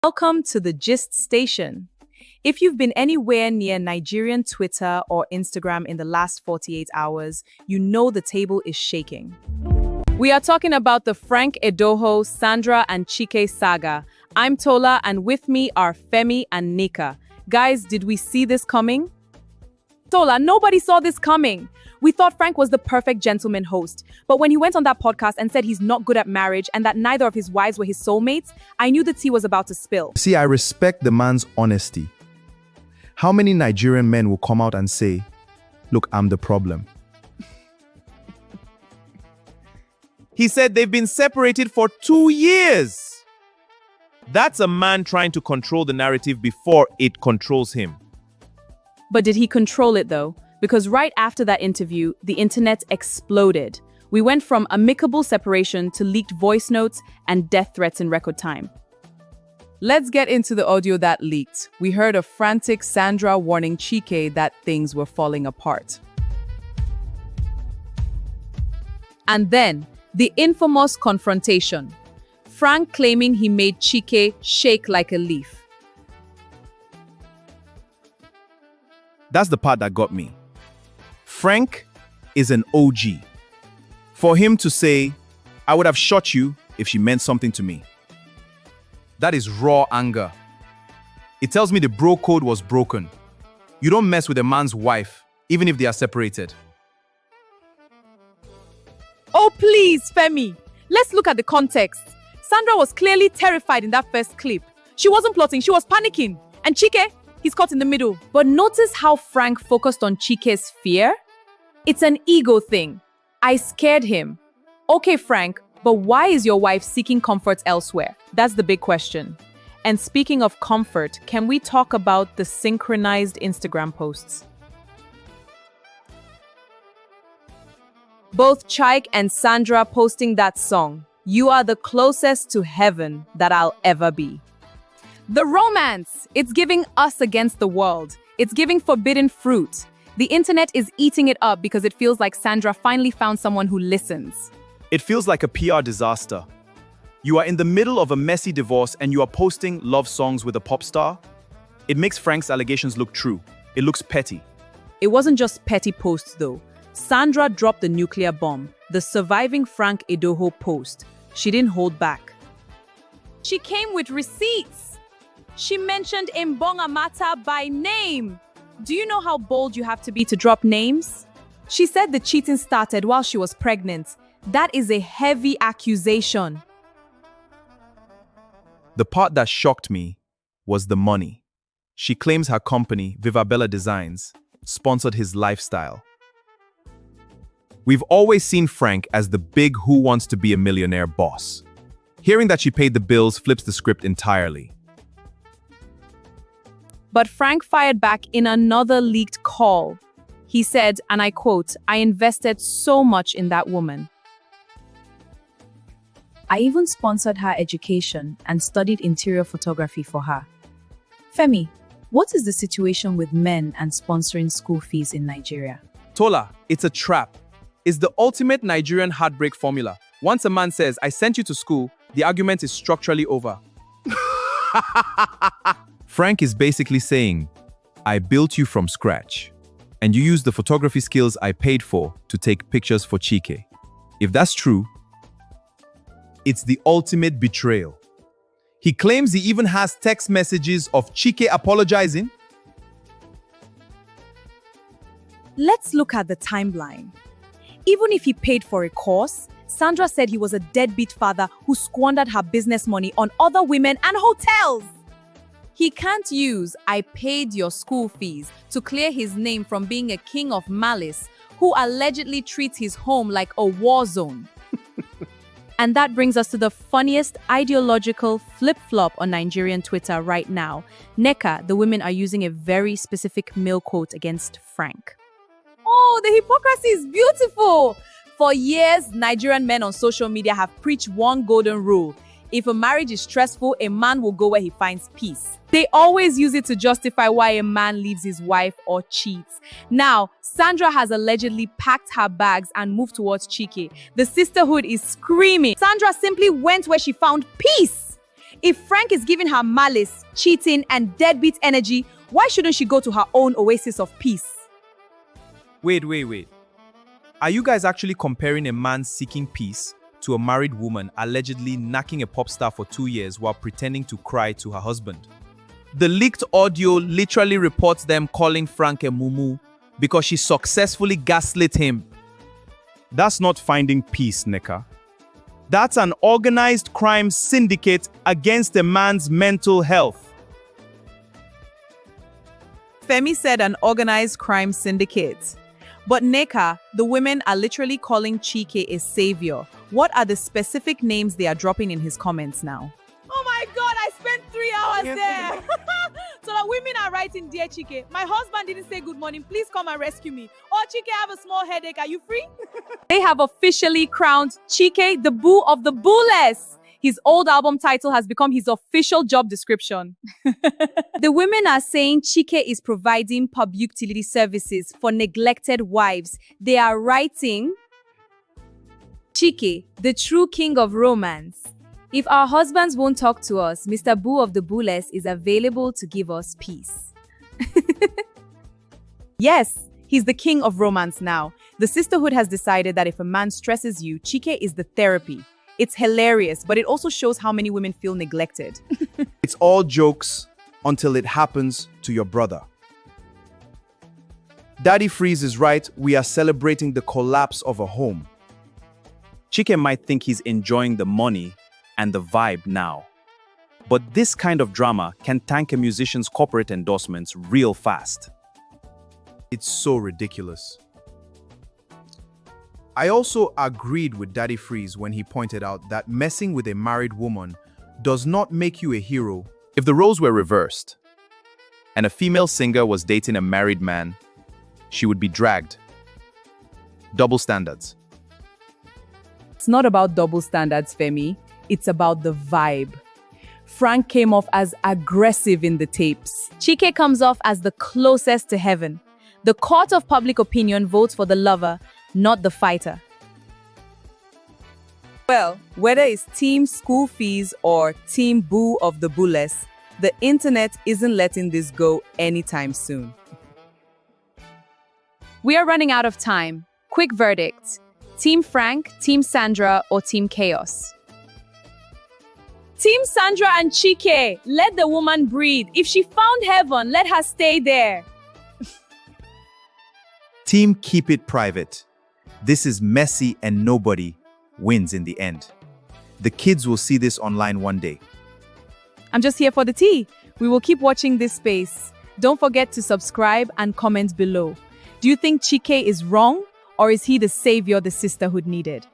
Welcome to the Gist Station. If you've been anywhere near Nigerian Twitter or Instagram in the last 48 hours, you know the table is shaking. We are talking about the Frank Edoho, Sandra and Chike saga. I'm Tola, and with me are Femi and Nneka. Guys, did we see this coming? Tola, nobody saw this coming. We thought Frank was the perfect gentleman host, but when he went on that podcast and said he's not good at marriage and that neither of his wives were his soulmates, I knew the tea was about to spill. See, I respect the man's honesty. How many Nigerian men will come out and say, "Look, I'm the problem"? He said they've been separated for 2 years. That's a man trying to control the narrative before it controls him. But did he control it though? Because right after that interview, the internet exploded. We went from amicable separation to leaked voice notes and death threats in record time. Let's get into the audio that leaked. We heard a frantic Sandra warning Chike that things were falling apart. And then, the infamous confrontation. Frank claiming he made Chike shake like a leaf. That's the part that got me. Frank is an OG. For him to say, "I would have shot you if she meant something to me." That is raw anger. It tells me the bro code was broken. You don't mess with a man's wife, even if they are separated. Oh please, Femi. Let's look at the context. Sandra was clearly terrified in that first clip. She wasn't plotting, she was panicking. And Chike, he's caught in the middle. But notice how Frank focused on Chike's fear? It's an ego thing. I scared him. Okay, Frank, but why is your wife seeking comfort elsewhere? That's the big question. And speaking of comfort, can we talk about the synchronized Instagram posts? Both Chike and Sandra posting that song, "You Are the Closest to Heaven That I'll Ever Be." The romance! It's giving us against the world. It's giving forbidden fruit. The internet is eating it up because it feels like Sandra finally found someone who listens. It feels like a PR disaster. You are in the middle of a messy divorce and you are posting love songs with a pop star? It makes Frank's allegations look true. It looks petty. It wasn't just petty posts though. Sandra dropped the nuclear bomb, the surviving Frank Edoho post. She didn't hold back. She came with receipts. She mentioned Mbonga Mata by name. Do you know how bold you have to be to drop names? She said the cheating started while she was pregnant. That is a heavy accusation. The part that shocked me was the money. She claims her company, Vivabella Designs, sponsored his lifestyle. We've always seen Frank as the big who wants to be a millionaire boss. Hearing that she paid the bills flips the script entirely. But Frank fired back in another leaked call. He said, and I quote, "I invested so much in that woman. I even sponsored her education and studied interior photography for her." Femi, what is the situation with men and sponsoring school fees in Nigeria? Tola, it's a trap. It's the ultimate Nigerian heartbreak formula. Once a man says, "I sent you to school," the argument is structurally over. Frank is basically saying, "I built you from scratch, and you used the photography skills I paid for to take pictures for Chike." If that's true, it's the ultimate betrayal. He claims he even has text messages of Chike apologizing. Let's look at the timeline. Even if he paid for a course, Sandra said he was a deadbeat father who squandered her business money on other women and hotels. He can't use "I paid your school fees" to clear his name from being a king of malice who allegedly treats his home like a war zone. And that brings us to the funniest ideological flip-flop on Nigerian Twitter right now. Nneka, the women are using a very specific male quote against Frank. Oh, the hypocrisy is beautiful! For years, Nigerian men on social media have preached one golden rule. If a marriage is stressful, a man will go where he finds peace. They always use it to justify why a man leaves his wife or cheats. Now, Sandra has allegedly packed her bags and moved towards Chike. The sisterhood is screaming. Sandra simply went where she found peace. If Frank is giving her malice, cheating, and deadbeat energy, why shouldn't she go to her own oasis of peace? Wait. Are you guys actually comparing a man seeking peace to a married woman allegedly knacking a pop star for 2 years while pretending to cry to her husband? The leaked audio literally reports them calling Frank a mumu because she successfully gaslit him. That's not finding peace, Nneka. That's an organized crime syndicate against a man's mental health. Femi said an organized crime syndicate. But Nneka, the women are literally calling Chike a savior. What are the specific names they are dropping in his comments now? Oh my God, I spent 3 hours there. So the women are writing, "Dear Chike, my husband didn't say good morning. Please come and rescue me. Oh, Chike, I have a small headache. Are you free?" They have officially crowned Chike the boo of the boo-less. His old album title has become his official job description. The women are saying Chike is providing public utility services for neglected wives. They are writing, "Chike, the true king of romance. If our husbands won't talk to us, Mr. Boo of the Boo-less is available to give us peace." Yes, he's the king of romance now. The Sisterhood has decided that if a man stresses you, Chike is the therapy. It's hilarious, but it also shows how many women feel neglected. It's all jokes until it happens to your brother. Daddy Freeze is right, we are celebrating the collapse of a home. Chike might think he's enjoying the money and the vibe now. But this kind of drama can tank a musician's corporate endorsements real fast. It's so ridiculous. I also agreed with Daddy Freeze when he pointed out that messing with a married woman does not make you a hero. If the roles were reversed, and a female singer was dating a married man, she would be dragged. Double standards. It's not about double standards, Femi. It's about the vibe. Frank came off as aggressive in the tapes. Chike comes off as the closest to heaven. The court of public opinion votes for the lover, not the fighter. Well, whether it's Team School Fees or Team Boo of the Boo-less, the internet isn't letting this go anytime soon. We are running out of time. Quick verdict. Team Frank, Team Sandra, or Team Chaos? Team Sandra and Chike, let the woman breathe. If she found heaven, let her stay there. Team Keep It Private. This is messy and nobody wins in the end. The kids will see this online one day. I'm just here for the tea. We will keep watching this space. Don't forget to subscribe and comment below. Do you think Chike is wrong, or is he the savior the sisterhood needed?